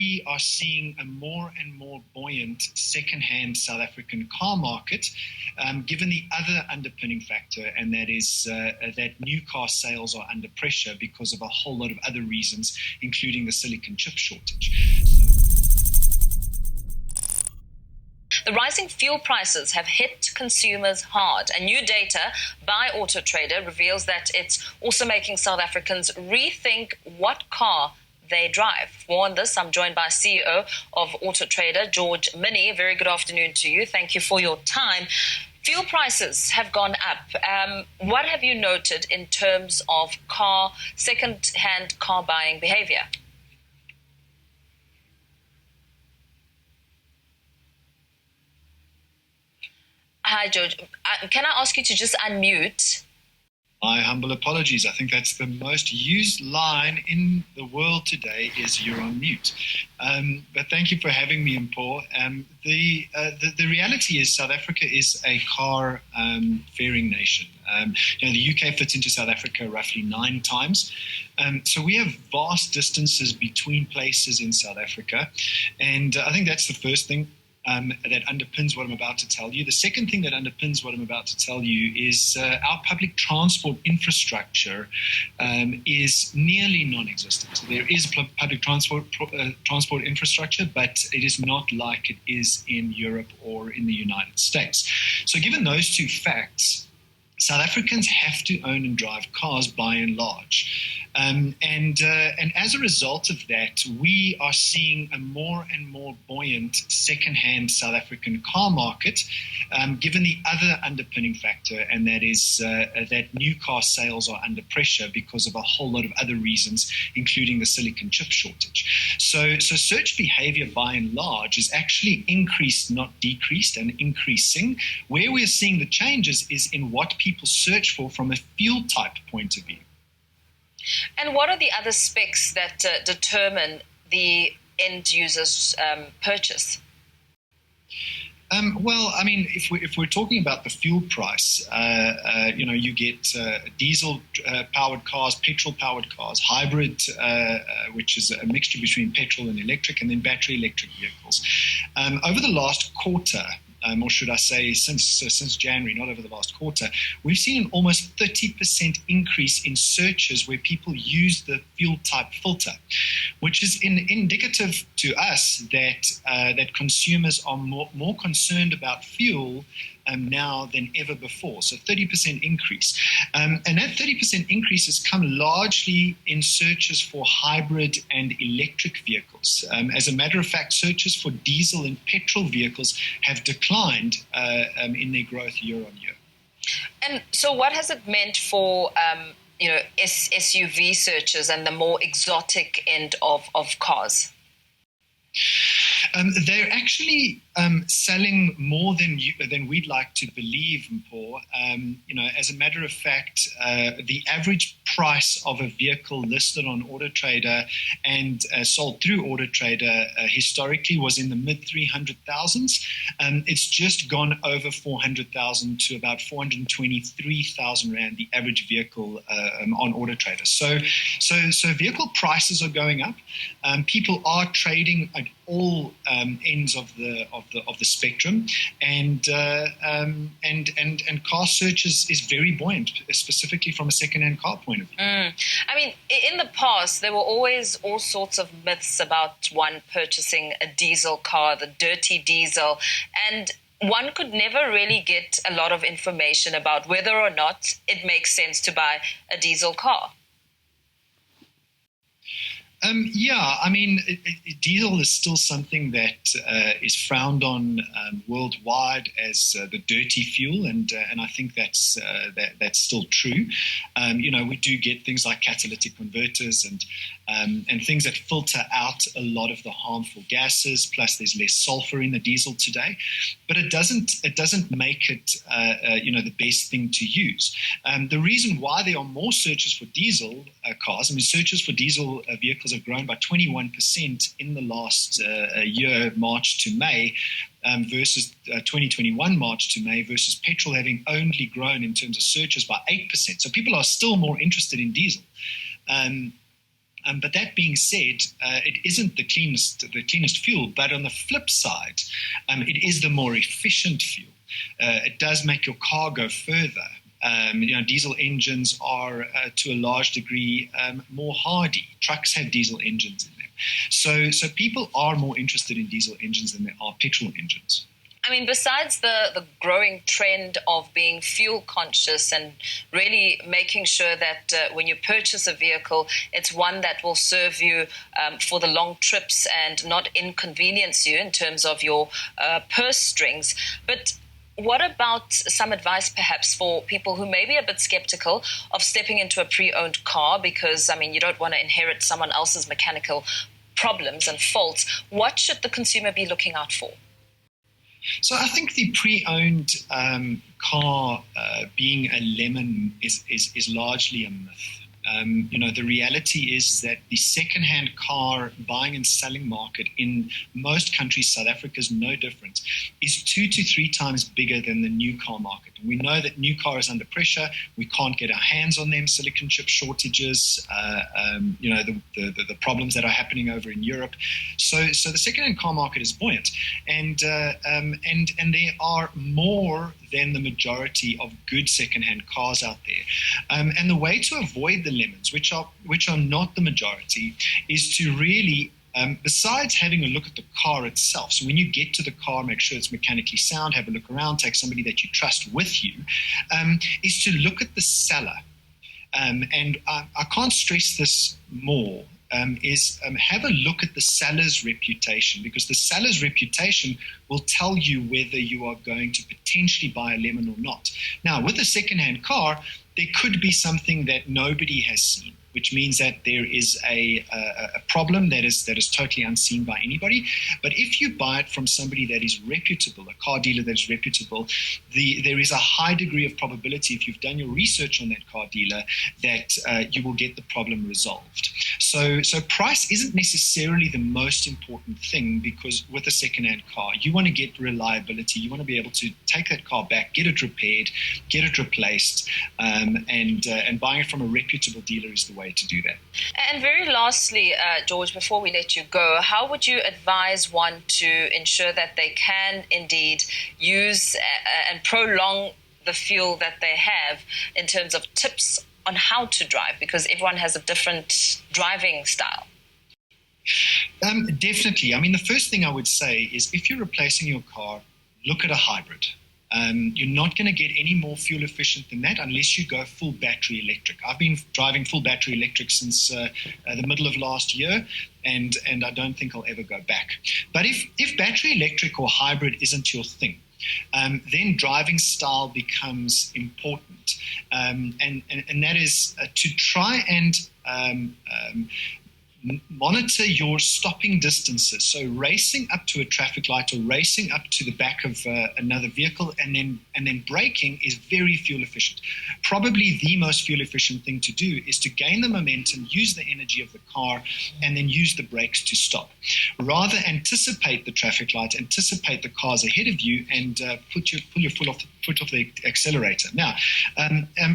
we are seeing a more and more buoyant second-hand South African car market, given the other underpinning factor, and that is that new car sales are under pressure because of a whole lot of other reasons, including the silicon chip shortage. The rising fuel prices have hit consumers hard, and new data by AutoTrader reveals that it's also making South Africans rethink what car they drive. More on this, I'm joined by CEO of AutoTrader, George Mienie. Very good afternoon to you. Thank you for your time. Fuel prices have gone up. What have you noted in terms of second-hand car buying behavior? Hi, George. Can I ask you to just unmute? My humble apologies. I think that's the most used line in the world today is you're on mute. But thank you for having me, Mpho. The reality is South Africa is a car faring nation. The UK fits into South Africa roughly 9 times. So we have vast distances between places in South Africa. And I think that's the first thing that underpins what I'm about to tell you. The second thing that underpins what I'm about to tell you is our public transport infrastructure is nearly non-existent. There is public transport infrastructure, but it is not like it is in Europe or in the United States. So given those two facts, South Africans have to own and drive cars by and large. And as a result of that, we are seeing a more and more buoyant second-hand South African car market, given the other underpinning factor, and that is that new car sales are under pressure because of a whole lot of other reasons, including the silicon chip shortage. So search behavior by and large is actually increased, not decreased, and increasing. Where we're seeing the changes is in what people search for from a fuel type point of view. And what are the other specs that determine the end user's purchase? Well, I mean, if we're talking about the fuel price, you get diesel-powered cars, petrol-powered cars, hybrid, which is a mixture between petrol and electric, and then battery electric vehicles. Over the last quarter, or should I say since January, not over the last quarter, we've seen an almost 30% increase in searches where people use the fuel type filter, which is indicative to us that consumers are more concerned about fuel now than ever before. So 30% increase. And that 30% increase has come largely in searches for hybrid and electric vehicles. As a matter of fact, searches for diesel and petrol vehicles have declined in their growth year on year. And so what has it meant for SUV searches and the more exotic end of cars? They're actually selling more than we'd like to believe, Mpho. As a matter of fact, the average price of a vehicle listed on AutoTrader and sold through AutoTrader historically was in the mid 300,000s. It's just gone over 400,000 to about 423,000 Rand, the average vehicle on AutoTrader. So vehicle prices are going up. People are trading at all ends of the spectrum, and car search is very buoyant, specifically from a second-hand car point of view. I mean, in the past, there were always all sorts of myths about one purchasing a diesel car, the dirty diesel, and one could never really get a lot of information about whether or not it makes sense to buy a diesel car. Diesel is still something that is frowned on worldwide as the dirty fuel, and I think that's still true. We do get things like catalytic converters and things that filter out a lot of the harmful gases. Plus, there's less sulfur in the diesel today, but it doesn't make it the best thing to use. The reason why there are more searches for diesel cars, searches for diesel vehicles have grown by 21% in the last year, March to May, versus 2021 March to May, versus petrol having only grown in terms of searches by 8%. So people are still more interested in diesel. But that being said, it isn't the cleanest fuel. But on the flip side, it is the more efficient fuel. It does make your car go further. Diesel engines are, to a large degree, more hardy. Trucks have diesel engines in them. So people are more interested in diesel engines than they are petrol engines. I mean, besides the growing trend of being fuel conscious and really making sure that when you purchase a vehicle, it's one that will serve you for the long trips and not inconvenience you in terms of your purse strings. But what about some advice perhaps for people who may be a bit skeptical of stepping into a pre-owned car because, I mean, you don't want to inherit someone else's mechanical problems and faults? What should the consumer be looking out for? So I think the pre-owned car being a lemon is largely a myth. The reality is that the second-hand car buying and selling market in most countries, South Africa is no different, is 2 to 3 times bigger than the new car market. And we know that new car is under pressure. We can't get our hands on them, silicon chip shortages, the problems that are happening over in Europe. So the second-hand car market is buoyant, and there are more than the majority of good second-hand cars out there. And the way to avoid the lemons, which are not the majority, is to really, besides having a look at the car itself, so when you get to the car, make sure it's mechanically sound, have a look around, take somebody that you trust with you, is to look at the seller. And I can't stress this more. Have a look at the seller's reputation, because the seller's reputation will tell you whether you are going to potentially buy a lemon or not. Now, with a second-hand car, there could be something that nobody has seen, which means that there is a problem that is totally unseen by anybody. But if you buy it from somebody that is reputable, a car dealer that is reputable, there is a high degree of probability, if you've done your research on that car dealer, that you will get the problem resolved. So price isn't necessarily the most important thing, because with a second-hand car, you want to get reliability. You want to be able to take that car back, get it repaired, get it replaced, and buying it from a reputable dealer is the way to do that. And very lastly, George, before we let you go, how would you advise one to ensure that they can indeed use and prolong the fuel that they have in terms of tips on how to drive? Because everyone has a different driving style. Definitely. I mean, the first thing I would say is if you're replacing your car, look at a hybrid. You're not going to get any more fuel efficient than that unless you go full battery electric. I've been driving full battery electric since the middle of last year, and I don't think I'll ever go back. But if battery electric or hybrid isn't your thing, then driving style becomes important. And that is to try and monitor your stopping distances. So racing up to a traffic light or racing up to the back of another vehicle and then braking is very fuel efficient. Probably the most fuel efficient thing to do is to gain the momentum, use the energy of the car, and then use the brakes to stop. Rather anticipate the traffic light, anticipate the cars ahead of you, and pull your foot off the accelerator. Now,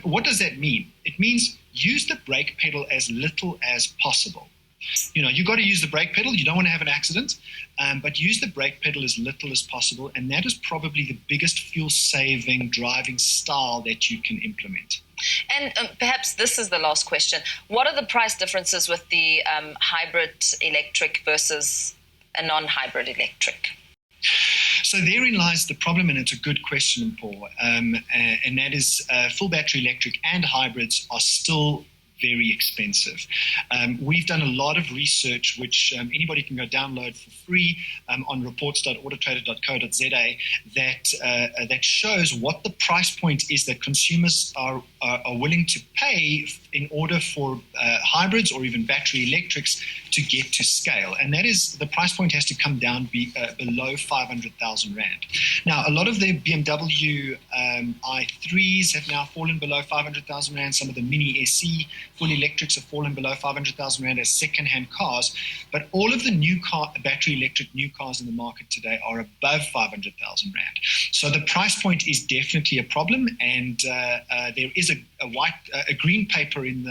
what does that mean? It means use the brake pedal as little as possible. You've got to use the brake pedal. You don't want to have an accident, but use the brake pedal as little as possible. And that is probably the biggest fuel-saving driving style that you can implement. And perhaps this is the last question. What are the price differences with the hybrid electric versus a non-hybrid electric? So therein lies the problem, and it's a good question, Paul. And that is full battery electric and hybrids are still very expensive. We've done a lot of research, which anybody can go download for free on reports.autotrader.co.za that shows what the price point is that consumers are willing to pay in order for hybrids or even battery electrics to get to scale. And that is, the price point has to come down below 500,000 Rand. Now, a lot of the BMW i3s have now fallen below 500,000 Rand. Some of the Mienie SE full electrics have fallen below 500,000 Rand as second-hand cars, but all of the new battery electric new cars in the market today are above 500,000 Rand. So the price point is definitely a problem, and there is a green paper in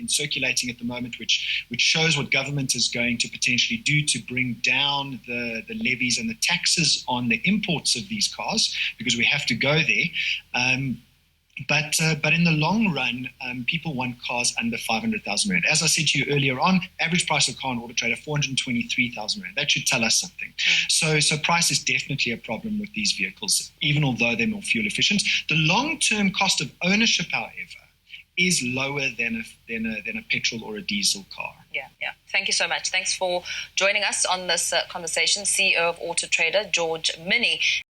circulating at the moment, which shows what government is going to potentially do to bring down the levies and the taxes on the imports of these cars, because we have to go there. But in the long run, people want cars under 500,000 Rand. As I said to you earlier on, average price of a car on AutoTrader, 423,000 Rand. That should tell us something. So price is definitely a problem with these vehicles, even although they're more fuel efficient. The long-term cost of ownership, however, is lower than a petrol or a diesel car. Yeah. Thank you so much. Thanks for joining us on this conversation. CEO of AutoTrader, George Mienie.